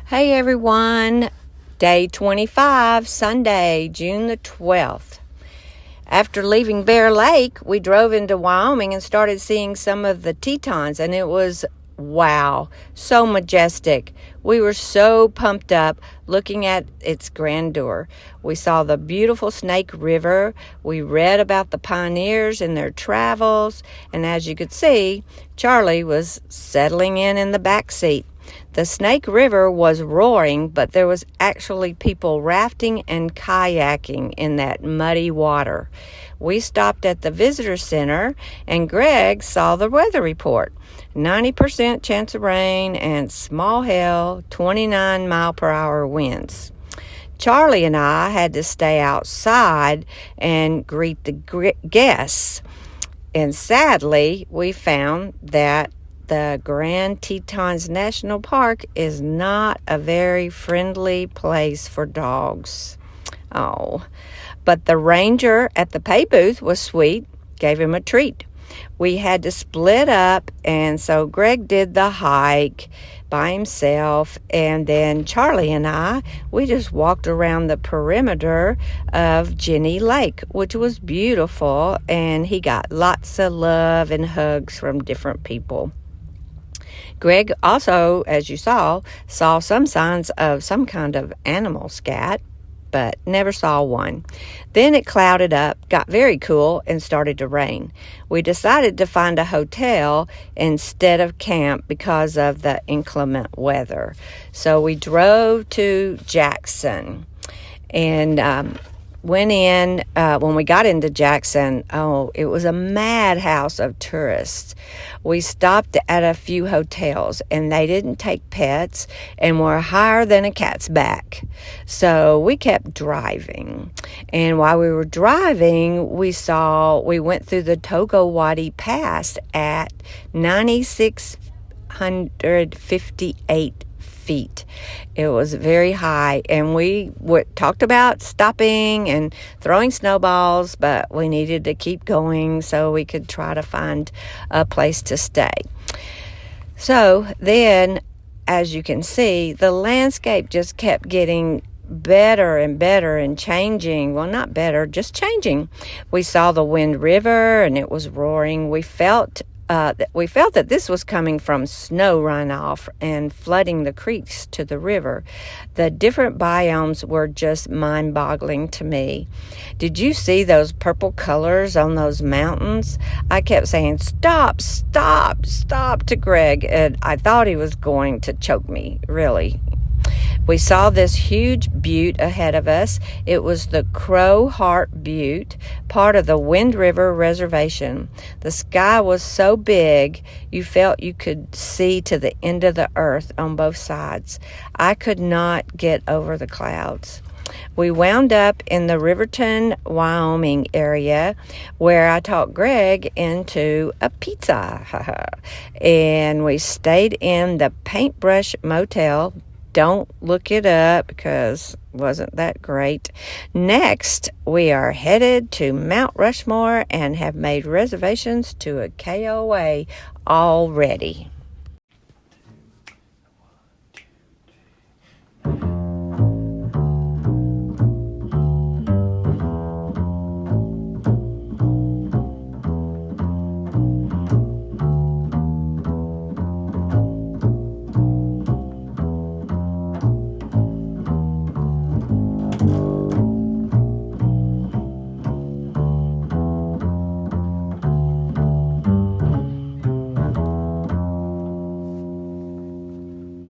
Hey everyone, day 25, Sunday, June the 12th. After leaving Bear Lake, we drove into Wyoming and started seeing some of the Tetons, and it was wow, so majestic. We were so pumped up looking at its grandeur. We saw the beautiful Snake River. We read about the pioneers and their travels, and as you could see, Charlie was settling in the back seat. The Snake River was roaring, but there was actually people rafting and kayaking in that muddy water. We stopped at the visitor center, and Greg saw the weather report. 90% chance of rain and small hail, 29 mile per hour winds. Charlie and I had to stay outside and greet the guests. And sadly, we found that the Grand Tetons National Park is not a very friendly place for dogs. Oh, but the ranger at the pay booth was sweet, gave him a treat. We had to split up, and so Greg did the hike by himself, and then Charlie and we just walked around the perimeter of Jenny Lake, which was beautiful, and he got lots of love and hugs from different people. Greg also, as you saw some signs of some kind of animal scat, but never saw one. Then it clouded up, got very cool, and started to rain. We decided to find a hotel instead of camp because of the inclement weather. So we drove to Jackson and went in. When we got into Jackson, it was a madhouse of tourists. We stopped at a few hotels, and they didn't take pets and were higher than a cat's back. So we kept driving. And while we were driving, we went through the Togowadi Pass at 9,658 feet. It was very high, and we talked about stopping and throwing snowballs, but we needed to keep going so we could try to find a place to stay. So then, as you can see, the landscape just kept getting better and better and changing. Well, not better, just changing. We saw the Wind River, and it was roaring. We felt that this was coming from snow runoff and flooding the creeks to the river. The different biomes were just mind-boggling to me. Did you see those purple colors on those mountains? I kept saying, "Stop, stop, stop" to Greg, and I thought he was going to choke me, really. We saw this huge butte ahead of us. It was the Crow Heart Butte, part of the Wind River Reservation. The sky was so big, you felt you could see to the end of the earth on both sides. I could not get over the clouds. We wound up in the Riverton, Wyoming area, where I talked Greg into a pizza. And we stayed in the Paintbrush Motel. Don't look it up because it wasn't that great. Next, we are headed to Mount Rushmore and have made reservations to a KOA already.